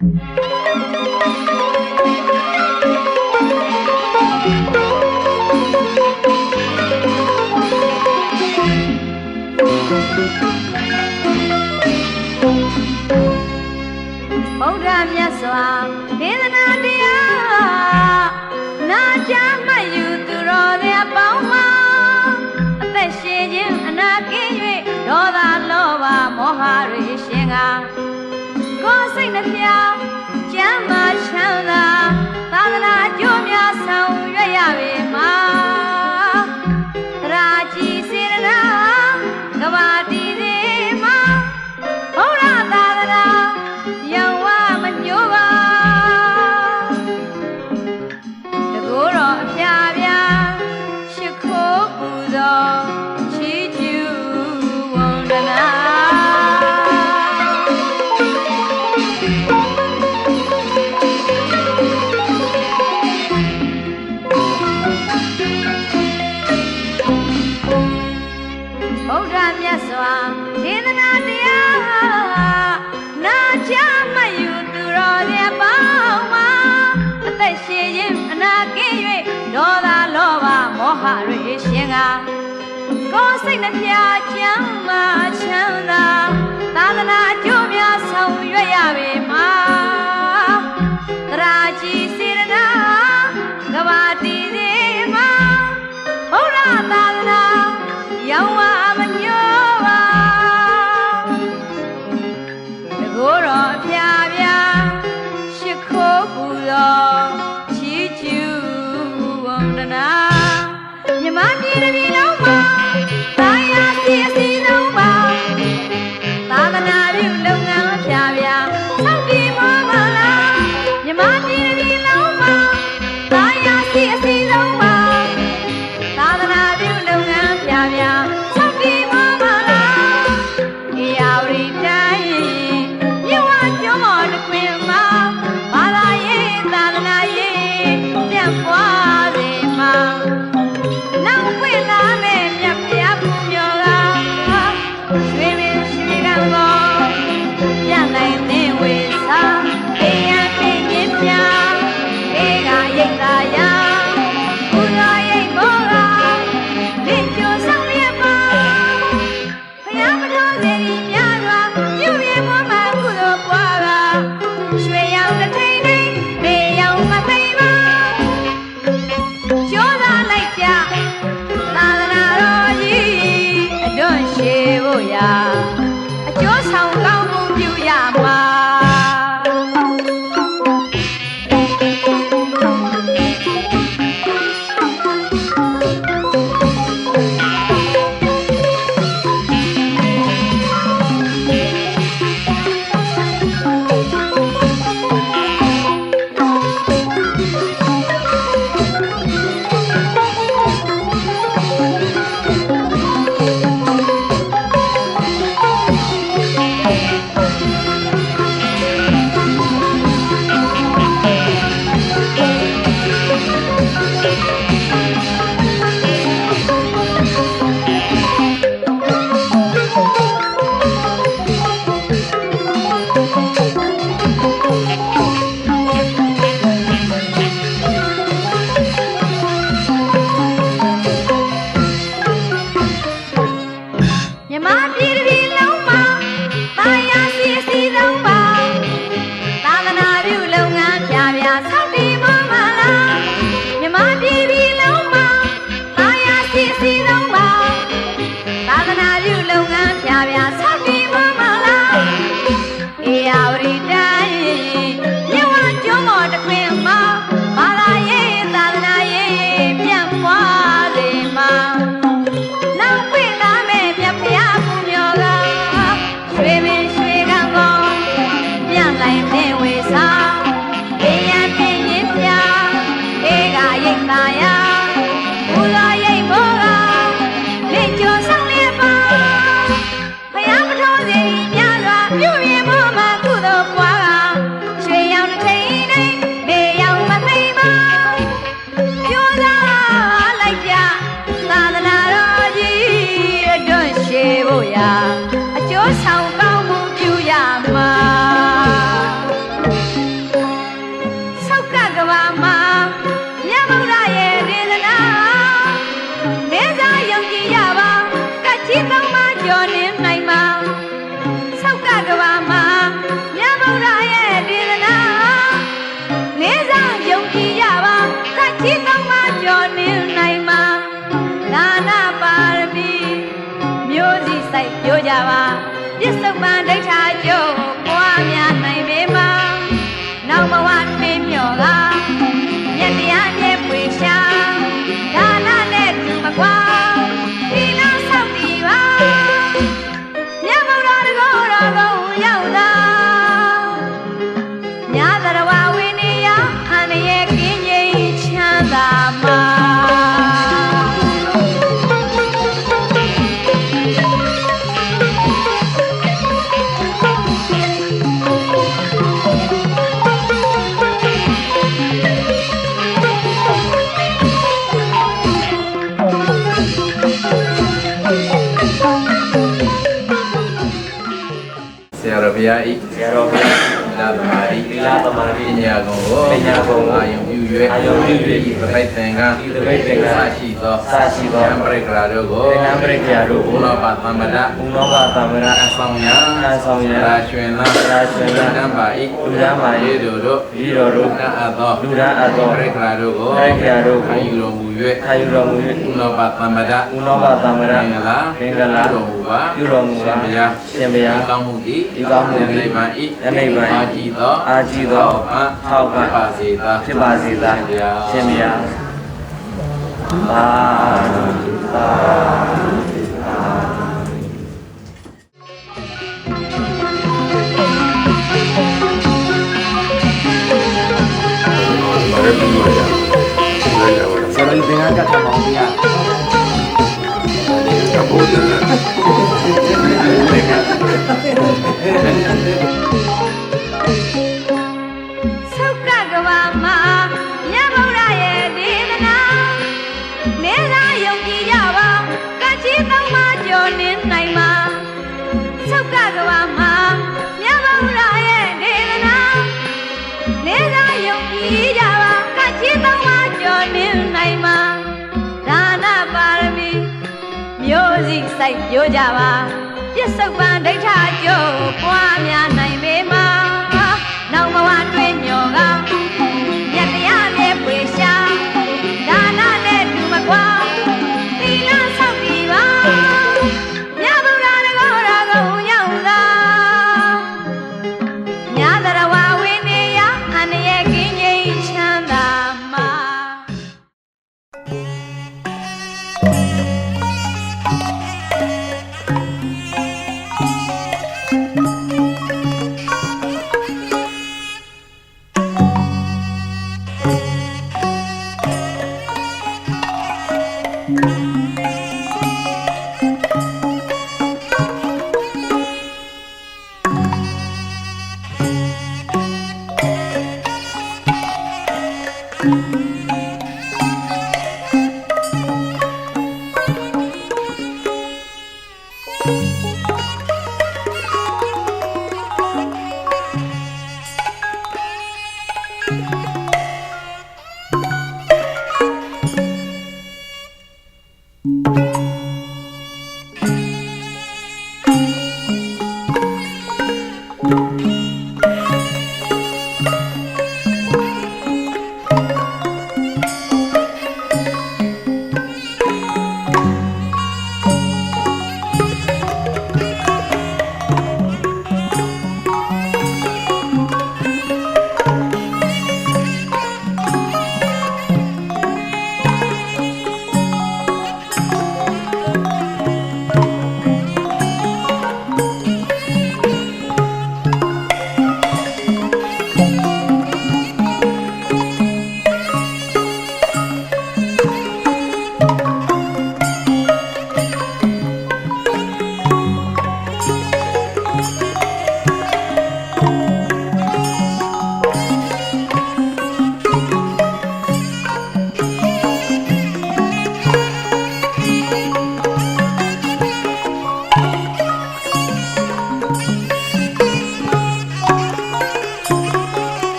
ဗုဒ္ဓမြတ်စွာဒေသနာတရားနာကြားမှတ်ယူသူတော်များပေါင်းမှာအသက်ရှင်ခြင်းအနာကင်း၍ဒေါသလောဘမောဟတွေရှင်ကကိုယ်စိတ်နှပြကျမ်းမာချမ်းသာသာသနာအကျိုးများဆောင်ရွက်ရပေမှာသရာကြီးစေရနာကဘာတီစေမှာဘုရားသာသနာရောင်ဝမညိုးပါတကူတော်အဖျားပြားရှိခိုးပူဇော်ချီးကျူးဝန္ဒနာဗုဒ္ဓမြတ်စွာဒေသနာတရားနာကြားမှတ်ယူသူတော်များပေါင်းမှာအသက်ရှင်ခြင်းအနာကင်း၍ဒေါသလောဘမောဟတွေရှင်ကကိုယ်စိတ်နှပြချမ်းမာချမ်းသာသာသနာအကျိုးများဆောင်ရွက်ရပေမှာသရာကြီးစေရနာကဘာတီစေမှာဘုရားသာသနာရောင်ဝမညိုးပါတကူတော်အဖျားပြားရှိခိုးပူဇော်ချီးကျူးဝန္ဒနာမြမပြည်တစ်ပြည်လုံးမှာသာယာစီအစီဆုံးပါသာသနာပြုလုပ်ငန်းအဖျားပြားဆောက်တည်မောပါလားမြမပြည်တစ်ပြည်လုံးမှာသာယာစီအစီဆုံးပါသာသနာပြုလုပ်ငန်းအဖျားပြားဆောက်တည်မောပါလားဧရာဝတီတိုင်းမြဝကျွန်းပေါ်တစ်ခွင်မှာဘာသာရေးသာသနာရေးပြန့်ပွားစေမှာနောက်ပွင့်လာမဲ့မြတ်ဖျားကူမျိုးကရွှေမင်းရွှေကံပေါ်ပြန့်နိုင်သင်ဝေစာအေးရပင်ပြင်းပြအေးကရိတ်သာယာဘုရားရိတ်ဘောကလင့်ကျိုးဆောင်လျက်ပါဖျားမတော်စေရီများစွာပြုပြမောမှာကုသိုလ်ပွားကရွှေရောင်တစ်ထိန်ထိန်မေရောင်မသိပါကျောသာလိုက်ကြသာသနာတော်ကြီးအတွန့်ရှည်ဖို့ရာအကျိုးဆောင်ကောင်းမှုပြုရမှာ ဗျာဤ ဆရာတော်ဘုရား လာသမာဓိ သီလသမာဓိ ပညာကုန်ကို ပညာကုန်ကို အာယုံပြု အာယုံပြု၍ ၏သပိတ်သင်္ကန်း ဤသပိတ်သင်္ကန်း ရှိသော စရှိသော ဉာဏ်ပရိက္ခရာတို့ကို ဉာဏ်ပရိက္ခရာတို့ကို ဘုလောဘသမ္ပဒ ဘုနောဘသမ္မရ အဆောင်ယံ အဆောင်ယံ ရာရွှင်သာ ရာရွှင်သာ တံပါဤ လူတန်းပါ၏ ဤတို့တို့ ဤတော်တို့ နတ်အပ်သော လူတန်းအပ်သော ပရိက္ခရာတို့ကို ပရိက္ခရာတို့ကို ခံယူတော်မူ၍ ခံယူတော်မူ၍ ဘုလောဘသမ္ပဒ ဘုနောဘသမ္မရ မင်္ဂလာ မင်္ဂလာ ပြုတော်မူပါ ပြုတော်မူပါ ရှင်ဘုရား ရှင်ဘုရား ဒီကောင်းမှုသည် ဒီကောင်းမှုသည် နိဗ္ဗာန်ဤ နိဗ္ဗာန်ဤ အာကြည်သော အာကြည်သော ထောက်ပံ့ ထောက်ပံ့ ပါစေသာ ဖြစ်ပါစေသာရှင်ဘုရားသာသာ အဲ့ဒါပြီးပါရဆရာကြီးသင်္ကန်းကတ်ထားပါဦးဗျာကပ်ဖို့တယ် ဆုတ်ကကဘာမှာမြတ်ဗုဒ္ဓရဲ့ဒေသနာလေးစားယုံကြည်ကြပါကချီသုံးပါးကျော်နေနိုင်မှာဆုတ်ကကဘာမှာမြတ်ဗုဒ္ဓရဲ့ဒေသနာလေးစားယုံကြည်ကြပါကချီသုံးပါးကျော်နေနိုင်မှာဒါနပါရမီမျိုးစိစိုက်ကြိုးကြပါပြစ္ဆုတ်ပန်ဒိဋ္ဌာကျိုးပွားများနိုင်ပေမှာနောက်ဘဝတွင်ညောကမြတ်တရားမြဲပွေရှာဒါနနဲ့တူမကွာသီလဆောက်တည်ပါမြတ်ဗုဒ္ဓတကောရကုံရောက်သာမြတ်တရဝဝိနေယအန္တရာယ်ကင်းငြိမ်းချမ်းသာမှာ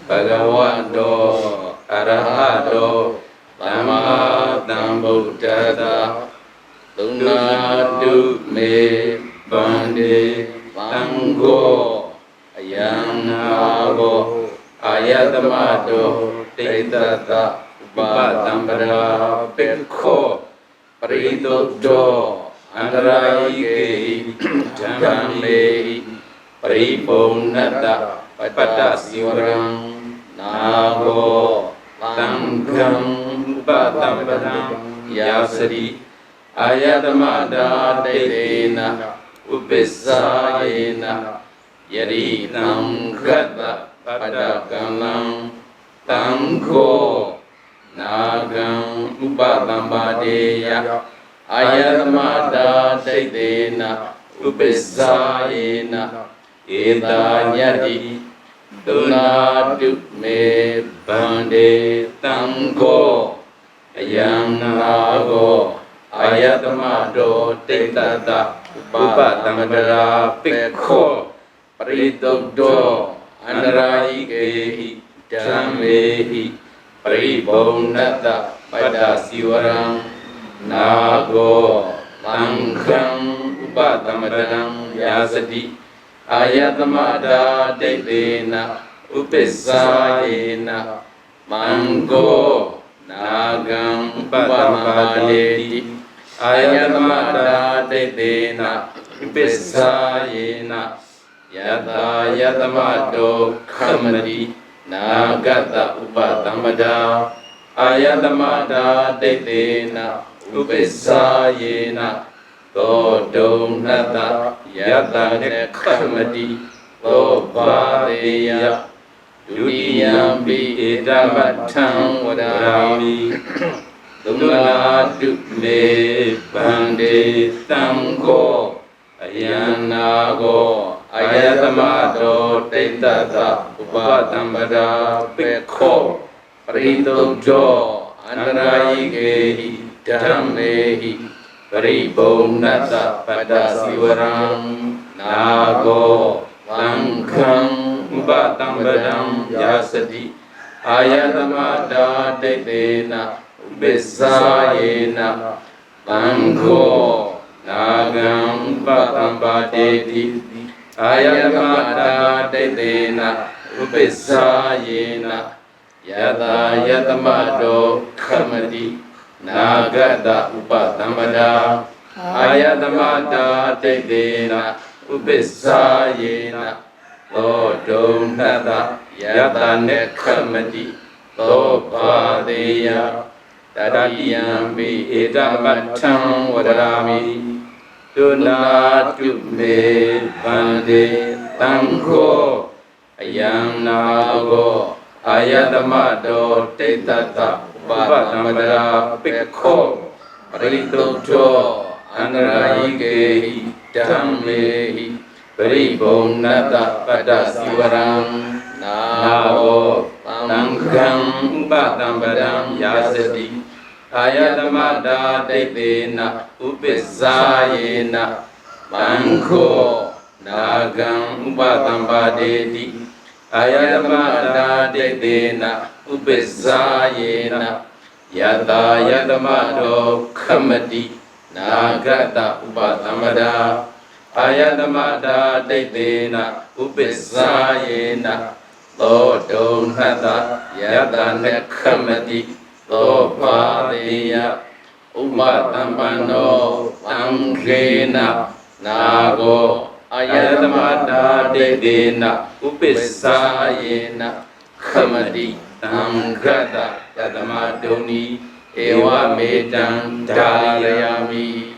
ဘဂဝတောအရဟတောသမ္မာသမ္ဗုဒ္ဓတ္တသုဏတုမေဗန္တိ go ayanago ayatamato teitata upadambara pekho parito andaraike dhamme pariponnata patasivaram nago tangham upadambaram yasari ayatamada teitena upesayena yari tam gata padakalam tango nagam upadambadeya ayatamada teitena upesayena eda yari donatu me bande tango ayanago ayatamado teitata upadambara pekho paritoddo andaraike dhammehi paribonnata padasivaram nago tangham upadambram yasati ayatamada teitena upesayena mango nagam upadambadeti ayatamada teitena upesayena yata yatamado khamati nagata upadambada ayatamada teitena upesayena todonata yata khamati tobadeya dudiyampi edamatham wadami dunatu me bande tango ayanago ayatamado teitata upadambara pekho paritoddo andaraike dhammehi paribonnata padasivaram nago tangham upadambaram yasati ayatamada teitena upesayena tango nagam upadambadeti ayatamada teitena upesayena yata yatamado khamati nagata upadambada ayatamada teitena upesayena todonata yata khamati tobadeya tadiyampi edamatham wadami dunatu me bande tango ayanago ayatamado teitata upadambara pekho paritoddo andaraike dhammehi paribonnata padasivaram nago tangham upadambaram yasati ayatamada teitena upesayena mango nagam upadambadeti ayatamada teitena upesayena yata yatamado khamati nagata upadambada ayatamada teitena upesayena todonata yata khamati tobadeya upadambano tanghena nago ayatamada teitena upesayena khamati tanghata yatamadoni ewa metam dharayami.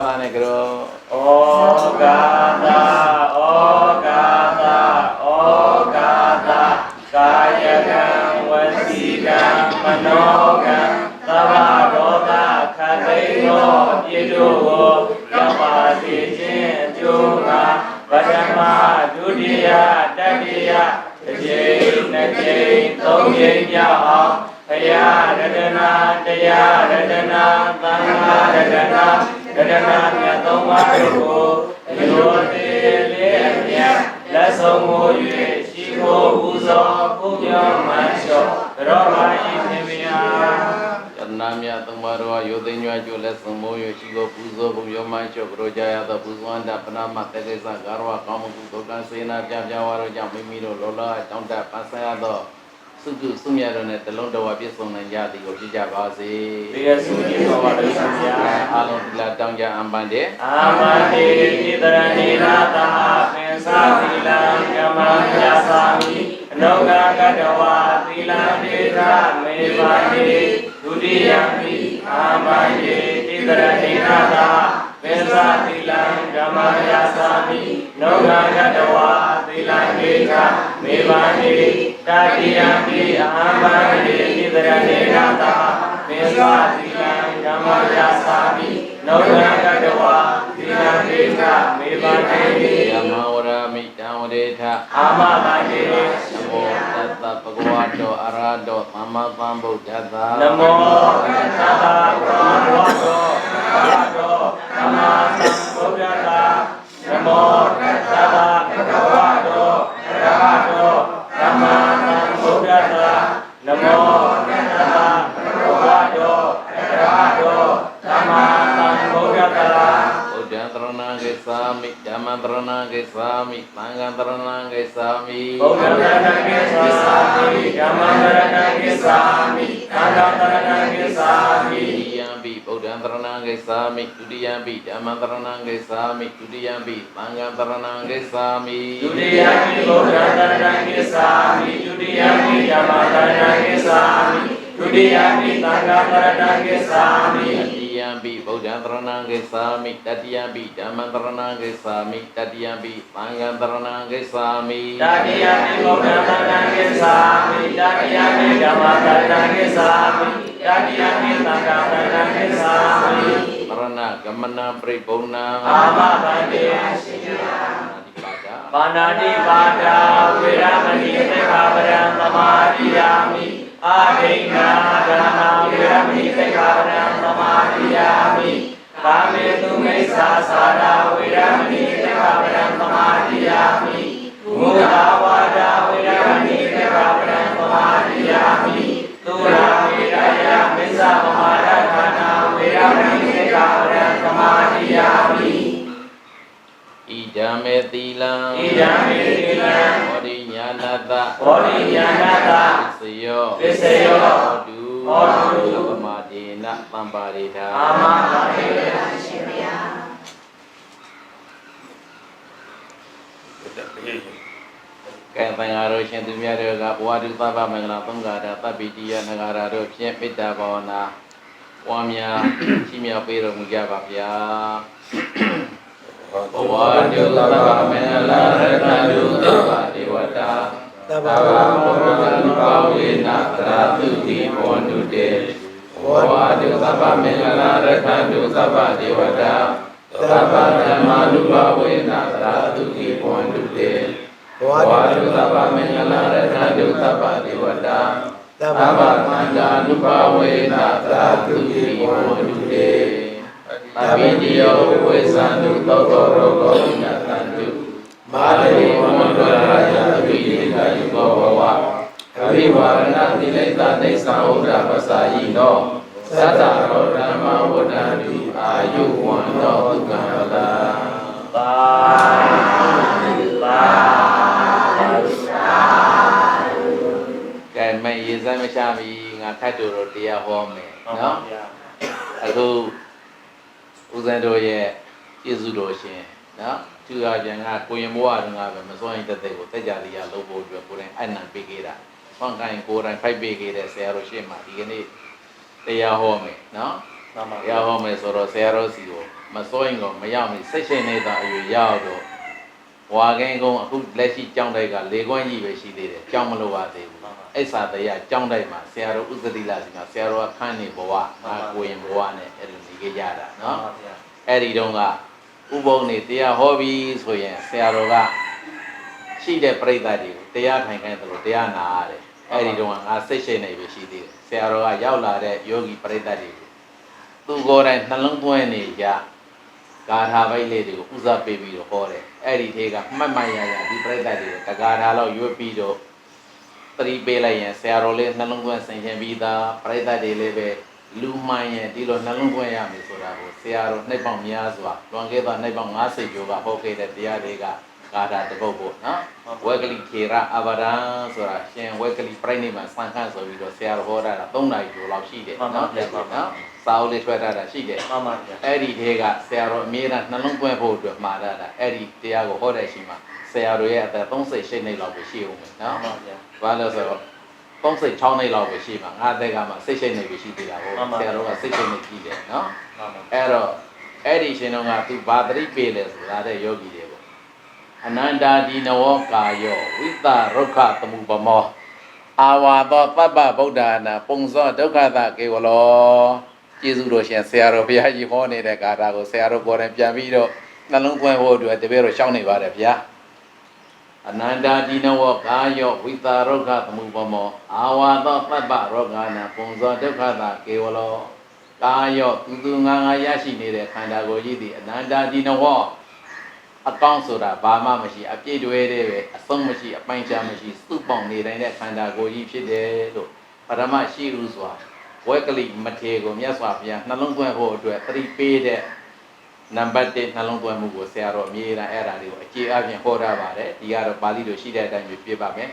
Pane karo Ogata, Ogata, Ogata, Kayakam, Vasikam, Manogam, Tavaroda, Katayo, Yidugo, Yapati, Juga, Vajama, Judia, Dadia, Jay, Najay, Toye, Yao, Haya, Radana, Daya, Radana, Tanga, Radana, Radana, Yatoma, Yugo, Yote, Lea, Lasso, Shiko, Uzo, Puyo, Macho, Roma, Yimia. Namya Tumaro, Yodinua, Lesson Moyo, Shigo, Puzo, Puyo Macho, Projaya, the Puzwanda, Panama, Teresa, Garwa, Kamuka, Sena, Javara, Jamimiro, Lola, Tonta, Pasado. Suku Sumyaron at the Londo Wapison and Yadi of Jabasi. Dear Suki, Alon La Danga Ambande. Amade, Nidranata, Mensatila, Yamaya Sami, Noga Gadawa, Tila, Nidra, Mevani, Tudiyami, Amade, Nidranata, Mensatila, Yamaya Sami, Noga Gadawa, Tila, Nidra, Mevani, Tadiyami, Amade, Nidranata, Mensatila, Yamaya Sami, Noga Gadawa, Tila, Nidra, Mevani, Yamawara Mitamodeta, Amabade, Namo Tata Pagwado, Arado, Mama Bambo Jata, Namo Tata Pagwado, Arado, Mama Sambuddhata, Namo Tata Pagwado, Arado, Mama Sambuddhata, Namo Tata Pagwado, Arado, Mama Sambuddhata. Ujantrana Gesami, Jamantrana Gesami, Mangantrana Gesami, Ujantrana Gesami, Jamantrana Gesami, Mangantrana Gesami, Tudiyambi, Ujantrana Gesami, Tudiyambi, Jamantrana Gesami, Tudiyambi, Mangantrana Gesami, Tudiyambi, Ujantrana Gesami, Tudiyambi, Jamantrana Gesami, Tudiyambi, Mangantrana Gesami, Tatiyambi, Ujantrana Gesami, Tatiyambi, Jamantrana Gesami, Tatiyambi, Mangantrana Gesami, Tatiyambi, Ujantrana Gesami, Tatiyambi, Jamantrana Gesami, Tatiyambi, Mangantrana Gesami, Marana Gamana Pribona, Amabade, Panadi Pada, Viramani, Tekabaran, Samadhiyami, Adina, Gana, Viramani, Tekabaran, Samadhiyami, Kame Tume Sasara, Viramani, Tekabaran, Samadhiyami, Mudawada, Viramani, Tekabaran, Samadhiyami, Tura Viraya, Misa Maharadhana, Viramani, Tekabaran, Samadhiyami, Ijame Tilang, Odi Nyanata, Visayo, Odu, Amadina, Pambarita, Kaya Pangaro, Shantumia, Wadu Taba Mangala Pungada, Tabitia, Nagara, Pita Bona, Wamia, Chimia Pero Mugabapia. Wadu Taba Mangala, Rekadu, Taba Dewata, Taba Mangala Pawina, Ratuti, Pondude, Wadu Taba Mangala, Rekadu, Taba Dewata, Taba Mangala Pawina, Ratuti, Pondude, Wadu Taba Mangala, Rekadu, Taba Dewata, Taba Mangala Pawina, Ratuti, Pondude. Abidio Wesandu Tokoro Natandu Mali Mondora Abidika Yugowa Kavivarana Dileta Nesa Oda Basayi no Sata Rodama Wodadu Ayu Wando Tukamala Kaya may yezay masyami nga kato tiya home no? Ako Uzendo ye Izudo Shin, no? သူကပြန်ကကိုရင်ဘဝတုန်းကပဲမစွန့်ရင်တက်တဲ့ကိုတက်ကြလီရလုပ်ဖို့အတွက်ကိုယ်တိုင်အနံပေးခဲ့တာ။ဖွင့်ခိုင်းကိုယ်တိုင်ဖိုက်ပေးခဲ့တဲ့ဆရာတော်ရှေ့မှာဒီကနေ့တရားဟောမယ်နော်။ တရားဟောမယ်ဆိုတော့ဆရာတော်စီကိုမစိုးရင်တော့မရောက်နေစိတ်ရှိနေတာအယူရောက်တော့ဝါကင်းကုန်းအခုလက်ရှိကြောင်းတိုက်ကလေကွန်းကြီးပဲရှိသေးတယ်ကြောင်းမလို့ပါသေးဘူးအဲ့စာတရားကြောင်းတိုက်မှာဆရာတော်ဥစ္စတိလာစီမှာဆရာတော်ကခန်းနေဘဝကိုရင်ဘဝနဲ့အဲ့လိုနေကြရတာနော်အဲ့ဒီတုန်းကဥပုံနေတရားဟောပြီးဆိုရင်ဆရာတော်ကရှိတဲ့ပြိဿတွေကိုတရားထိုင်ခိုင်းတယ်လို့တရားနာရတယ်အဲ့ဒီတုန်းကငါစိတ်ရှိနေပြီရှိသေးတယ်ဆရာတော်ကရောက်လာတဲ့ယောဂီပြိဿတွေကိုသူကိုယ်တိုင်နှလုံးသွင်းနေကြဂါထာပိုက်လေးတွေကိုဥစားပေးပြီးတော့ဟောတယ်အဲ့ဒီထေကမှတ်မှတ်ရရဒီပြိဿတွေကိုတဂါထာလောက်ရွတ်ပြီးတော့သတိပေးလိုက်ရင်ဆရာတော်လေးနှလုံးသွင်းဆင်ခြင်ပြီးသားပြိဿတွေလေးပဲလူမှန်ရင်ဒီလိုနှလုံးသွင်းရမယ်ဆိုတာကိုဆရာတော်နှိပ်ပေါင်းများစွာလွန်ခဲ့သောနှိပ်ပေါင်း90ကျော်ကဟောခဲ့တဲ့တရားတွေကဂါထာတစ်ပုဒ်ပေါ့နော်ဝက်ကလိခေရအဘာဒံဆိုတာရှင်ဝက်ကလိပြိဋိနိဗ္ဗာန်စံခန့်ဆိုပြီးတော့ဆရာတော်ဟောတာ3နာရီကျော်လောက်ရှိတယ်နော်နော်စာအုပ်လေးထွက်ထားတာရှိတယ်အဲ့ဒီထဲကဆရာတော်အမြဲတမ်းနှလုံးသွင်းဖို့အတွက်မှာတာအဲ့ဒီတရားကိုဟောတဲ့ရှိမှာဆရာတော်ရဲ့အသက်38နှစ်လောက်ပဲရှိဦးမယ်နော်ဘာလို့ဆိုတော့36နှစ်လောက်ပဲရှိမှာငါအသက်ကမှ68နှစ်ပဲရှိသေးတာဟုတ်ဆရာတော်က68နှစ်ကြီးတယ်နော်အဲ့တော့အဲ့ဒီရှင်တော်ကသူဘာသတိပေးလဲဆိုတာတဲ့ယောဂီတွေပေါ့အနန္တာဒီနဝကာယောဝိတရုခသမုပမောအာဝါသောပပ္ပဗုဒ္ဓနာပုံစောဒုက္ခသကေဝလောကျေးဇူးတော်ရှင်ဆရာတော်ဘုရားကြီးဟောနေတဲ့ဂါထာကိုဆရာတော်ကိုယ်တိုင်ပြန်ပြီးတော့နှလုံးသွင်းဖို့အတွက်တပည့်တော်ရှောင်းနေပါတယ်ဗျာအနန္တာဒီနဝကာယောဝိတရုခသမုပမောအာဝါသောပပ္ပရောဂနာပုံစောဒုက္ခသကေဝလောကာယောသူငါရရှိနေတဲ့ခန္ဓာကိုယ်ကြီးသည်အနန္တာဒီနဝအကောင်းဆိုတာဘာမှမရှိအပြည့်တွေတဲ့ပဲအဆုံးမရှိအပိုင်းခြားမရှိစုပေါင်းနေတိုင်းတဲ့ခန္ဓာကိုယ်ကြီးဖြစ်တယ်လို့ပရမရှိဟုစွာဝက်ကလိမထေကိုမြတ်စွာဘုရားနှလုံးသွင်းဖို့အတွက်သတိပေးတဲ့နံပါတ်1နှလုံးသွင်းမှုကိုဆရာတော်အမြဲတမ်းအဲ့ဒါလေးကိုအခြေအပြင်ဟောထားပါတယ်ဒီကတော့ပါဠိလိုရှိတဲ့အတိုင်းပြပါမယ်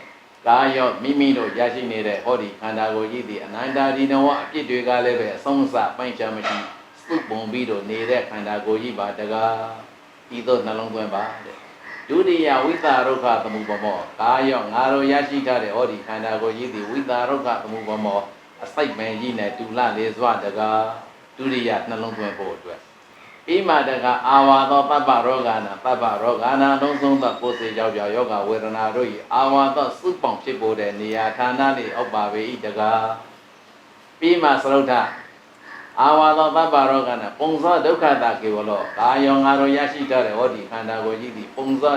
ကာယောမိမိတို့ရရှိနေတဲ့ဟောဒီခန္ဓာကိုယ်ကြီးဒီအနန္တာဒီနဝအပြည့်တွေကလည်းပဲအဆုံးအစအပိုင်းခြားမရှိစုပုံပြီးတော့နေတဲ့ခန္ဓာကိုယ်ကြီးပါတကားဤသို့နှလုံးသွင်းပါတဲ့ဒုတိယဝိသရုခသမုပမောကာယောငါတို့ရရှိထားတဲ့ဟောဒီခန္ဓာကိုယ်ကြီးဒီဝိသရုခသမုပမောအစိတ်ပင်ကြီးနဲ့တူလလေးစွာတကားဒုတိယနှလုံးသွင်းဖို့အတွက်ဣမတကအာဝါသောပပ္ပရောဂနာပပ္ပရောဂနာလုံးစုံသောကိုယ်စေကြောင့်ယောဂဝေဒနာတို့၏အာဝါသောစုပေါင်းဖြစ်ပေါ်တဲ့နေရာဌာနလေးအောက်ပါပေ၏တကားပြီးမှသရုတ်ထအာဝါသောပပ္ပရောဂနာပုံစောဒုက္ခတာကေဝလောကာယောငါတို့ရရှိထားတဲ့ဟောဒီခန္ဓာကိုယ်ကြီးသည်ပုံစော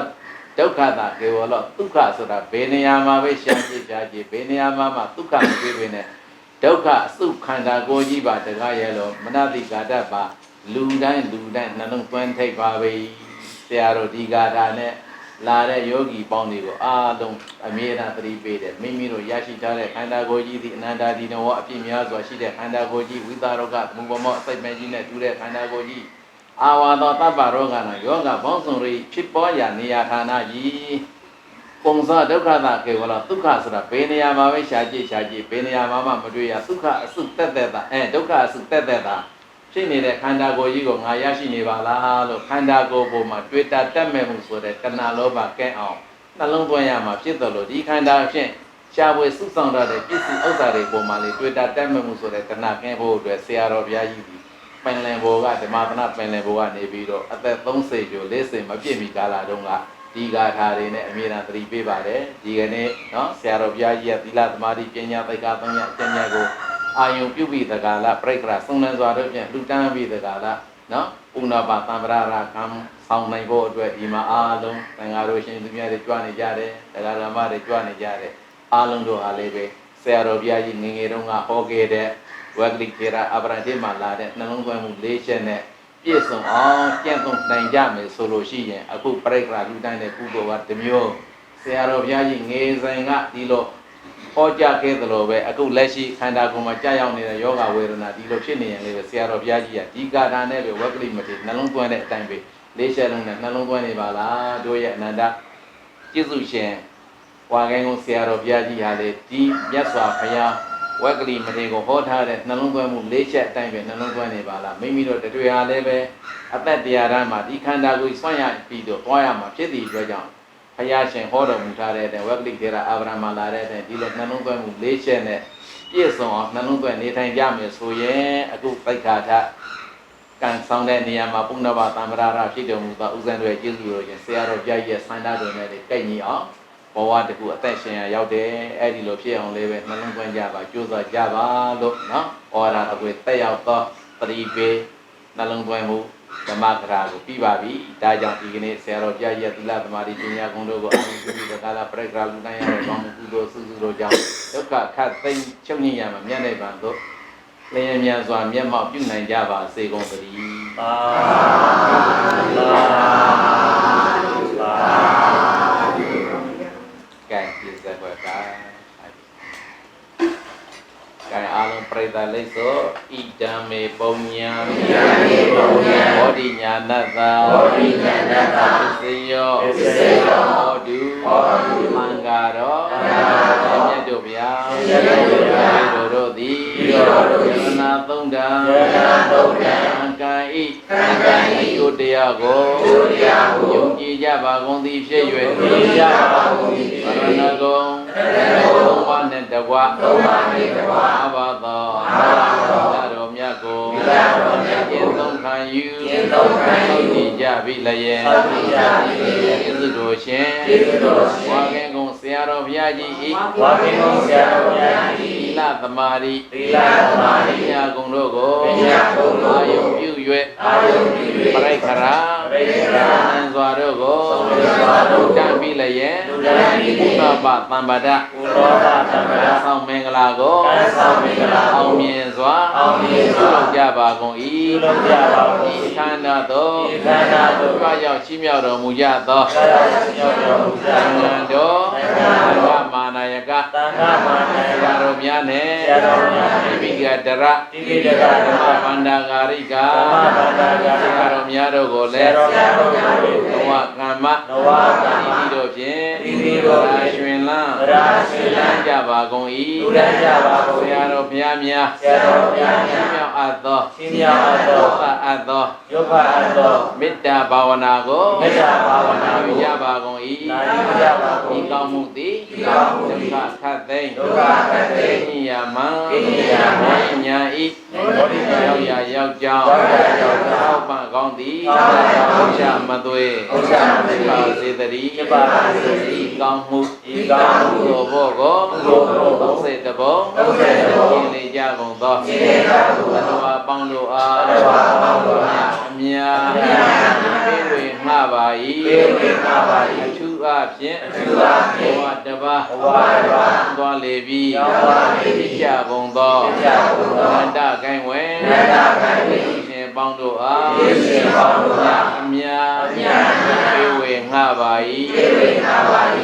ဒုက္ခတာကေဝလောဒုက္ခဆိုတာဘယ်နေရာမှာပဲရှားကြည့်ရှားကြည့်ဘယ်နေရာမှာမှဒုက္ခမတွေ့ဘဲနဲ့ဒုက္ခအစုခန္ဓာကိုယ်ကြီးပါတကားရဲ့လို့မနတိကာတပါလူတိုင်းနှလုံးသွင်းထိပ်ပါပဲဆရာတော်ဒီဂါထာနဲ့လာတဲ့ယောဂီပေါင်းတွေကိုအားလုံးအမြဲတမ်းသတိပေးတယ်မိမိတို့ရရှိထားတဲ့ခန္ဓာကိုယ်ကြီးဒီအနန္တာဒီနဝအပြည့်များစွာရှိတဲ့ခန္ဓာကိုယ်ကြီးဝိသရောဂသမုပမောအစိတ်မဲ့ကြီးနဲ့တူတဲ့ခန္ဓာကိုယ်ကြီးအာဝါသောတပ္ပရောဂနာယောဂဘောင်းစုံရိဖြစ်ပေါ်ရာနေရာဌာနကြီးပုံစံဒုက္ခတာကေဝလဒုက္ခဆိုတာဘယ်နေရာမှာပဲရှားကြည့်ဘယ်နေရာမှာမှမတွေ့ရဒုက္ခအစုတက်တာဒုက္ခအစုတက်တာဖြစ်နေတဲ့ခန္ဓာကိုယ်ကြီးကိုငါရရှိနေပါလားလို့ခန္ဓာကိုယ်ပေါ်မှာတွေ့တာတက်မဲ့မှုဆိုတဲ့တဏှာလောဘကဲအောင်နှလုံးသွင်းရမှာဖြစ်တယ်လို့ဒီခန္ဓာဖြင့်ရှားဝေစုဆောင်ရတဲ့ပြည့်စုံဥစ္စာတွေပေါ်မှာလေတွေ့တာတက်မဲ့မှုဆိုတဲ့တဏှာကဲဖို့အတွက်ဆရာတော်ဘုရားကြီးဒီပင်လင်ဘောကဓမ္မသနာပင်လင်ဘောကနေပြီးတော့အသက်30ကျော်40မပြည့်မီကာလတုန်းကဒီဂါထာတွေနဲ့အမြဲတမ်းသတိပေးပါတယ်ဒီကနေ့နော်ဆရာတော်ဘုရားကြီးရဲ့သီလသမာဓိပညာသိက္ခာ3ရပ်အကျဉ်းချုပ်ကိုအာယုံပြုပြီးတကာလပြိက္ခရာစုံလန်းစွာတို့ဖြင့်လူတန်းပြီးတကာလနော်ဥနာပါသံဗရရာခံဆောင်နိုင်ဖို့အတွက်ဒီမှာအားလုံးသံဃာတို့ရှင်သူများတွေကြွနေကြတယ်တရားဓမ္မတွေကြွနေကြတယ်အားလုံးတို့အားလေးပဲဆရာတော်ဘုရားကြီးငယ်ငယ်တုန်းကဟောခဲ့တဲ့ဝဂလိခေရာအပရတိမှာလာတဲ့နှလုံးသွင်းမှု၄ချက်နဲ့ပြည့်စုံအောင်ကျင့်သုံးနိုင်ကြမယ်ဆိုလို့ရှိရင်အခုပြိက္ခရာလူတန်းတဲ့ကုသိုလ်ကတစ်မျိုးဆရာတော်ဘုရားကြီးငယ်စဉ်ကဒီလိုဟောကြားခဲ့သလိုပဲအခုလက်ရှိခန္ဓာကိုယ်မှာကြာရောက်နေတဲ့ယောဂဝေဒနာဒီလိုဖြစ်နေရင်လည်းဆရာတော်ဘုရားကြီးကဒီကာထာနဲ့ပဲဝက်ကလိမတိနှလုံးသွင်းတဲ့အတိုင်းပဲ၄ချက်လုံးနဲ့နှလုံးသွင်းနေပါလားတို့ရဲ့အနန္တကျေးဇူးရှင်ဝါကိုင်းကုန်းဆရာတော်ဘုရားကြီးဟာလေဒီမြတ်စွာဘုရားဝက်ကလိမတိကိုဟောထားတဲ့နှလုံးသွင်းမှု၄ချက်အတိုင်းပဲနှလုံးသွင်းနေပါလားမိမိတို့တွေ့ဟာလည်းပဲအသက်တရားဓာတ်မှာဒီခန္ဓာကိုယ်ဆွမ်းရပြီးတော့တွားရမှာဖြစ်သည့်အတွက်ကြောင့်ဘုရားရှင်ဟောတော်မူထားတဲ့ဝက်ကလိထေရအာဗြဟ္မလာတဲ့ဒီလိုနှလုံးသွင်းမှု၄ချက်နဲ့ ပြည့်စုံအောင်နှလုံးသွင်းနေထိုင်ကြမယ်ဆိုရင်အခုပိတ်ခါထကန်ဆောင်တဲ့နေရာမှာပုဏ္ဏဘာသံဃာရဖြစ်တော်မူသောဥစ္စာတွေကျေးဇူးတော်ရှင်ဆရာတော်ပြည့်ရဲ့စန္ဒတော်နဲ့တိတ်ညီအောင်ဘဝတကူအသက်ရှင်ရရောက်တယ်အဲ့ဒီလိုဖြစ်အောင်လေးပဲနှလုံးသွင်းကြပါကြိုးစားကြပါလို့နော်ဩဝါဒတော်တက်ရောက်သောပရိပေနှလုံးသွင်းမှုဓမ္မကရာကိုပြီးပါပြီဒါကြောင့်ဒီကနေ့ဆရာတော်ပြည့်ရဲ့သီလသမာဓိပညာဂုဏ်တို့ကိုအမှုပြုပြီးကာလပရိက္ခရာလူတိုင်းရတဲ့ကောင်းမှုကုသိုလ်စုစုတို့ကြောင့်ဒုက္ခခတ်သိမ်းချုပ်ငြိမ်းရမှာမြတ်နိဗ္ဗာန်သို့လျင်မြန်စွာမျက်မှောက်ပြုနိုင်ကြပါစေကုန်သတည်းသာကဲဒီစက်ွယ်ကဲအားလုံးပြိတ္တလိသောဣဒံမေပုံညာဘောဓိညာဏတ္တပစ္စယောဟောတုမင်္ဂရောမြတ်တို့ဗျာတို့သည်ယရဏသုံးတံကံဤကျိုးတရားကိုယုံကြည်ကြပါကုန်သည်ဖြစ်၍ဗရဏဂုံသုံးပါးနှင့်တကွာအဘသောသာတော်မြတ်ကိုကျင့်သုံးခံယူကြည်ကြပြီလျက်ကျေးဇူးတော်ရှင်ဝါကင်ကုံဆရာတော်ဘုရားကြီးဤသီလသမာဓိပညာကုံတို့ကိုအာယုပြု၍ပရိက္ခရာနံစွာတို့ကိုတံပြီးလျက်ဥပ္ပသံပဒဆောင်မင်္ဂလာကိုအောင်မြင်စွာပြုလုပ်ကြပါကုန်၏ဤခန္ဓာသို့ကြွရောက်ချီးမြှောက်တော်မူကြသောသံဃာတော်သံဃမာနာယကဆရာတော်များနှင့်တိပိကတရဓမ္မဗန္ဒာဂါရိကဆရာတော်များတို့ကိုလည်းဘဝကမ္မဒီတို့ဖြင့်ရာရွှင်လန်းကြပါကုန်၏ဆရာတော်ဘုရားများမြောက်အပ်သောယုပအပ်သောမေတ္တာဘာဝနာကိုပြုကြပါကုန်၏ဒီကောင်းမှုသည်ဒုက္ခခတ်သိမ်းနိယာမံညာဤရောက်ရာရောက်ကြောင်းသောပံကောင်းသည်ဘုရားမသွေပါစေတည်းဒီကောင်းမှုသို့ဘောကို30တဘုံရှင်းလေကြကုန်သောဘုရားပေါင်းတို့အားအမြာပေးဝေငှပါ၏အထူးအားဖြင့်ဘဝတပါးသွားလေပြီကြကုန်သောအန္တကိုင်းဝင်ရှင်ပေါင်းတို့အားအမြာပေးဝေငှပါ၏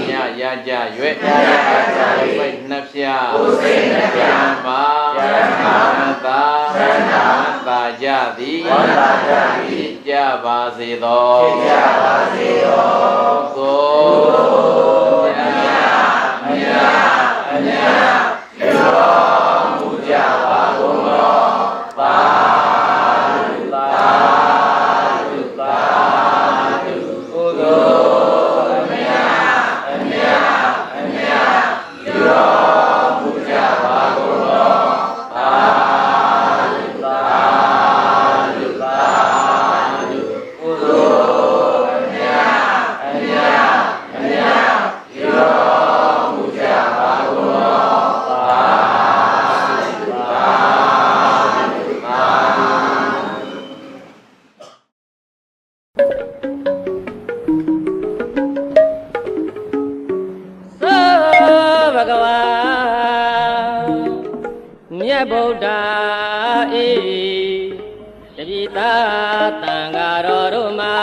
ညရကြ၍ဝိနှဖြာမှာသာကြသည်ဖြစ်ကြပါစေသောသို့အမြရောမူကြပါကုန်သောသာကုသိုလ်အမြရောမူကြပါကုန်သောဗုဒ္ဓအေတပိသာတံဃာတော်တို့မှာ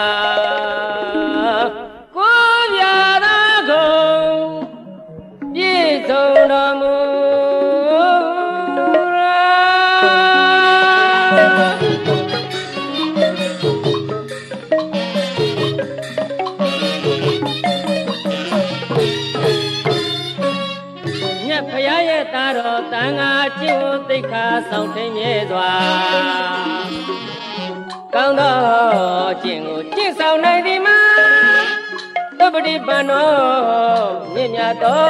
ကိုးပြသာကုန်ပြည့်စုံတော်မူသံဃာကျင့်ဝတ်သိက္ခာဆောင်ထိန်မြဲစွာကောင်းသောကျင့်ကိုကျင့်ဆောင်နိုင်သည်မှာသဗ္ဗတိပန္နောမြင့်မြတ်သော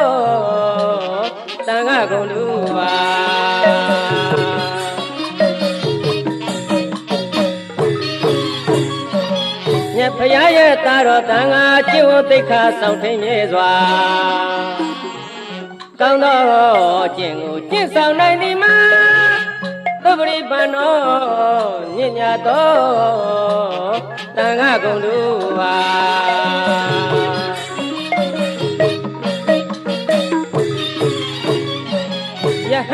သံ ံဃာကုန်လူပါမြတ်ဖရာရဲ့တာတော်တန်ဃာကျင့်ဝတ်သိက္ခာဆောင်ထိန်မြဲစွာကောင်းသောကျင့်ကိုကျင့်ဆောင်နိုင်သည်မှာသဗ္ဗရိပန္နောညဉ့်ညသောတန်ခါကုန်လူပါယဟ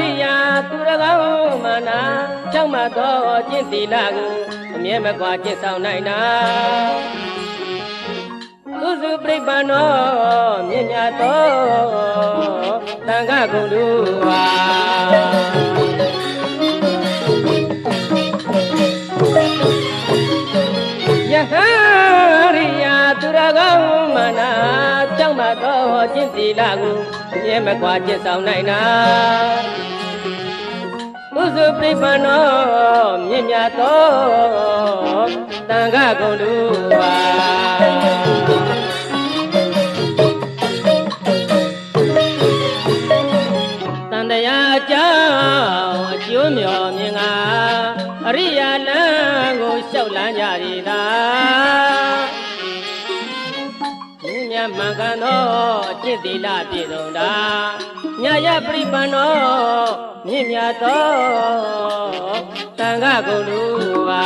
ရိယာသူရကောင်းမနာကြောက်မှသောကျင့်သီလကိုအမြဲမကွာကျင့်ဆောင်နိုင်တာသူစုပြိပန္နောမြင့်မြတ်သောတန်ခါကုန်လူပါယဟရိယာသူရကောင်းမနာကြောင့်မသောကျင့်သီလကိုအမြဲမကွာကျင့်ဆောင်နိုင်တာသူစုပြိပန္နောမြင့်မြတ်သောတန်ခါကုန်လူပါတရားအကြောင်းအကျိုးမြော်မြင်ကအရိယာလမ်းကိုလျှောက်လန်းကြရတာမြတ်မှန်ကန်သောจิตတိလပြည့်စုံတာမြတ်ရပရိပန္နောမြင့်မြတ်သောတန်ခါကုန်လူပါ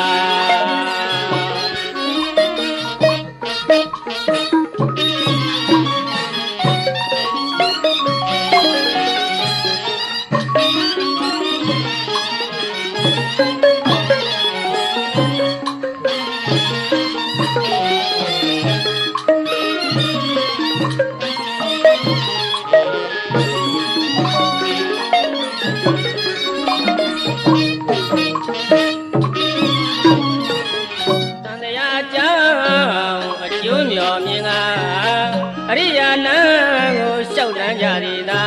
အရိယာလမ်းကိုလျှောက်လန်းကြရတာ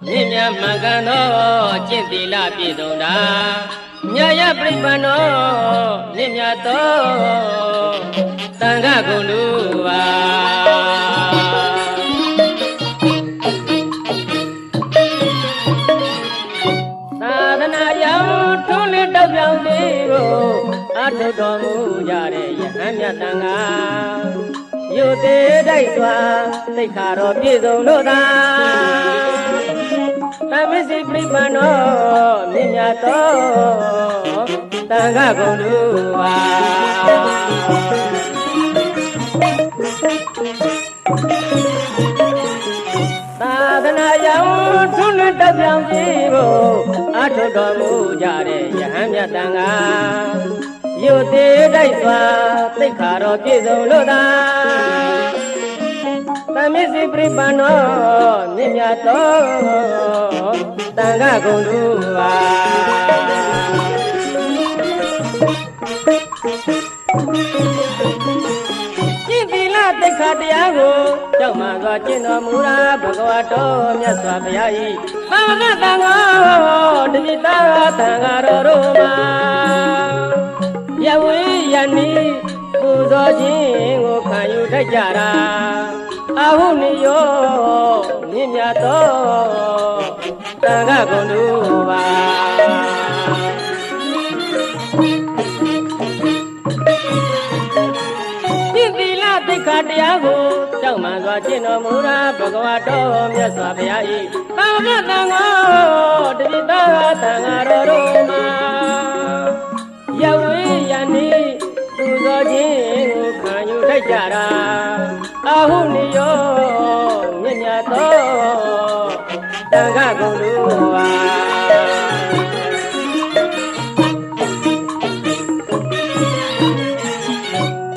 မြင့်မြတ်မှန်ကန်သောကျင့်သီလပြည့်စုံတာမြတ်ရပရိပန္နောမြင့်မြတ်သောတန်ခါကုန်လူပါသာသနာရောက်ထွန်းလင်းတောက်ပြောင်လေးကိုအထုတော်မူကြတဲ့ယဟန်မြတ်တန်ခါယုသေးတိုက်စွာသိက္ခာတော်ပြည့်စုံလို့သာသမစ္စိပရိပန္နောမြင့်မြတ်သောတန်ခါကုန်လူပါသာသနာရောက်ထွန်းလင်းတောက်ပြောင်ကြီးကိုအထုတော်မူကြတဲ့ယဟန်မြတ်တန်ခါယုသေးတိုက်စွာသိက္ခာတော်ပြည့်စုံလို့သာသမစ္စိပရိပန္နောမြင့်မြတ်သောတန်ခါကုန်လူပါကျင့်သီလသိက္ခာတရားကိုကြောက်မှစွာကျင့်တော်မူတာဘဂဝါတော်မြတ်စွာဘုရား၏သာဝကတန်ခါတပိတာသံဃာတော်တို့မှာယဝေယနိပူဇော်ခြင်းကိုခံယူတတ်ကြတာအဟုနိယောမြင့်မြတ်သောတန်ခါကုန်လူပါကျင့်သီလသိက္ခာတရားကိုကြောက်မှန်စွာကျင့်တော်မူတာဘဂဝါတော်မြတ်စွာဘုရား၏သာဝကတန်ခါတပိတာသံဃာတော်တို့မှာယဝေယနိပူဇော်ခြင်းကိုခံယူတတ်ကြတာအဟုနိယောမြင့်မြတ်သောတန်ခါကုန်လူပါ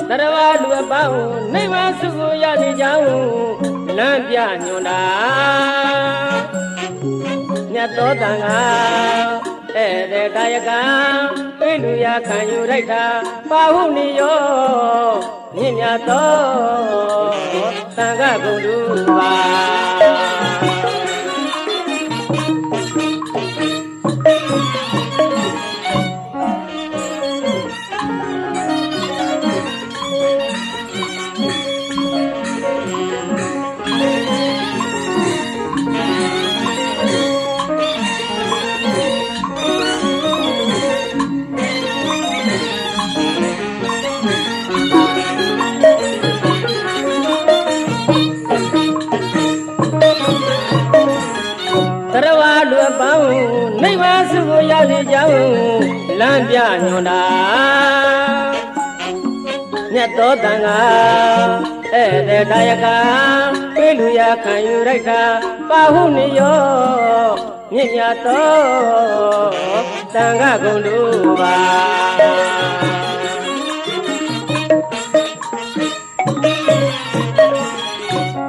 တရဝလူအပေါင်းနိဗ္ဗာန်စုကိုရစေကြောင်းလမ်းပြညွန်တာမြတ်သောတန်ခါဧတေကာယကံပိလူယခံယူလိုက်တာပါဟုနိယောမြင့်မြတ်သောသံဃာကုန်လူပါ ပြညွန်တာမြတ်သောတန်ခါဧည့်သည်တာယကပြေလူရခံယူလိုက်တာပါဟုနေရောမြင့်မြတ်သောတန်ခါဂုဏ်တို့ပါ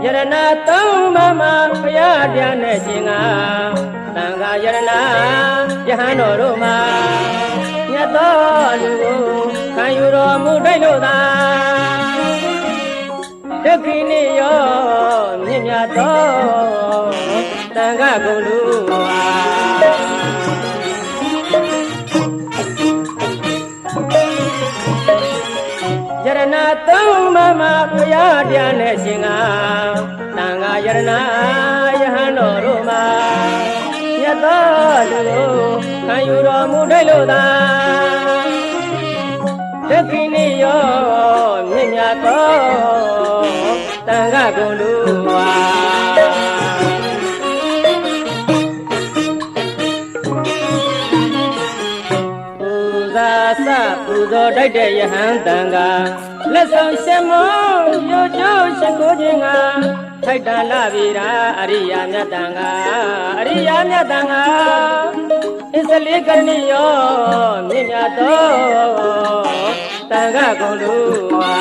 ယရနာသုံးပါးမှာဘုရားတရားနဲ့ရှင်ကသံဃာယရနာယဟန်တော်တို့မှာမြတ်သောလူကိုခံယူတော်မူတိုက်လို့သာဒုက္ခိနိယောမြင့်မြတ်သောသံဃာဂုဏ်တို့ပါယရနာသုံးပါးမှာဘုရားတရားနဲ့ရှင်ကသံဃာယရနာယဟန်တော်တို့မှာမြတ်သောလူကိုခံယူတော်မူတိုက်လို့သာဒုက္ခိနိယောမြင့်မြတ်သောသံဃာဂုဏ်တို့ပါပူဇော်တိုက်တဲ့ယဟန်တန်ကလက်ဆောင်ရှင်မောရိုးကျိုးရှိခိုးခြင်းကထိုက်တန်လာပြီရာအရိယာမြတ်တန်ကအရိယာမြတ်တန်ကအစ္စလိကရဏီယောမြင့်မြတ်သောတန်ခါဂုဏ်တို့ပါ